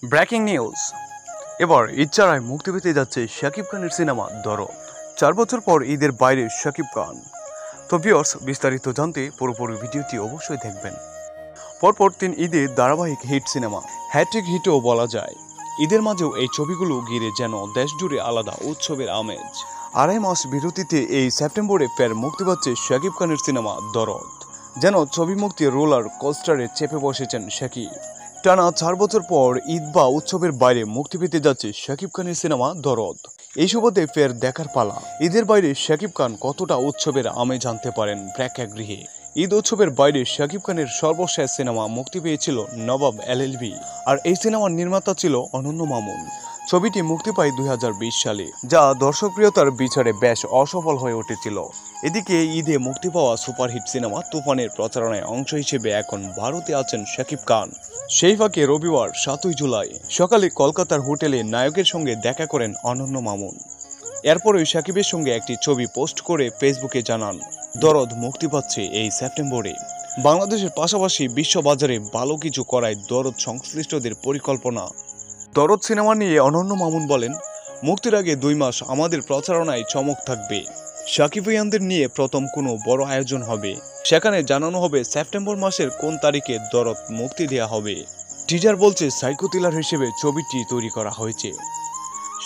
Breaking news. এবার ঈদ ছাড়াই মুক্তি পেতে যাচ্ছে শাকিব খানের সিনেমা দরদ। 4 বছর পর ঈদের বাইরে শাকিব খান। তো ভিউয়ার্স, বিস্তারিত জানতে পুরোপুরি ভিডিওটি অবশ্যই দেখবেন। পরপর 3 ঈদে ধারাবাহিক হিট সিনেমা, হ্যাট্রিক হিটও বলা যায়। ঈদের মাঝেও এই ছবিগুলো ঘিরে যেন দেশ জুড়ে আলাদা উৎসবের আমেজ। 2.5 মাস বিরতিতে এই সেপ্টেম্বরে ফের মুক্তি পাচ্ছে শাকিব খানের সিনেমা দরদ। যেন ছবি মুক্তির রোলার কোস্টারে চেপে বসেছেন শাকিব। টানা 4 বছর পর ঈদ বা উৎসবের বাইরে মুক্তি পেতে যাচ্ছে শাকিব খানের সিনেমা দরদ। এই সুবাদে ফের দেখার পালা, ঈদের বাইরে শাকিব খান কতটা উৎসবের আমেজ আনতে পারেন প্রেক্ষাগৃহে। ঈদ উৎসবের বাইরে শাকিব খানের সর্বশেষ সিনেমা মুক্তি পেয়েছিল নবাব এলএলবি, আর এই সিনেমার নির্মাতা ছিল অনন্য মামুন। ছবিটি মুক্তি পায় 2020 সালে, যা দর্শকপ্রিয়তার বিচারে বেশ অসফল হয়ে উঠেছিল। এদিকে ঈদে মুক্তি পাওয়া সুপারহিট সিনেমা তুফানের প্রচারণায় অংশ হিসেবে এখন ভারতে আছেন শাকিব খান। সেই ফাঁকে রবিবার 7 জুলাই সকালে কলকাতার হোটেলে নায়কের সঙ্গে দেখা করেন অনন্য মামুন। এরপরই শাকিবের সঙ্গে একটি ছবি পোস্ট করে ফেসবুকে জানান, দরদ মুক্তি পাচ্ছে এই সেপ্টেম্বরে। বাংলাদেশের পাশাপাশি বিশ্ববাজারে ভালো কিছু করায় দরদ সংশ্লিষ্টদের পরিকল্পনা। দরদ সিনেমা নিয়ে অনন্য মামুন বলেন, মুক্তির আগে 2 মাস আমাদের প্রচারণায় চমক থাকবে। শাকিবিয়ানদের নিয়ে প্রথম কোনো বড় আয়োজন হবে, সেখানে জানানো হবে সেপ্টেম্বর মাসের কোন তারিখে দরদ মুক্তি দেওয়া হবে। টিজার বলছে সাইকো থ্রিলার হিসেবে ছবিটি তৈরি করা হয়েছে।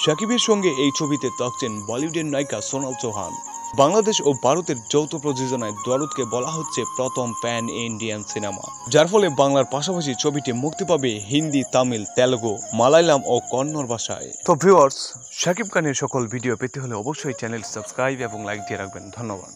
শাকিবের সঙ্গে এই ছবিতে থাকছেন বলিউডের নায়িকা সোনাল চৌহান। বাংলাদেশ ও ভারতের যৌথ প্রযোজনায় দরদকে বলা হচ্ছে প্রথম প্যান ইন্ডিয়ান সিনেমা, যার ফলে বাংলার পাশাপাশি ছবিটি মুক্তি পাবে হিন্দি, তামিল, তেলুগু, মালায়ালাম ও কন্নড় ভাষায়। তো ভিউয়ার্স, শাকিব খানের সকল ভিডিও পেতে হলে অবশ্যই চ্যানেল সাবস্ক্রাইব এবং লাইক দিয়ে রাখবেন। ধন্যবাদ।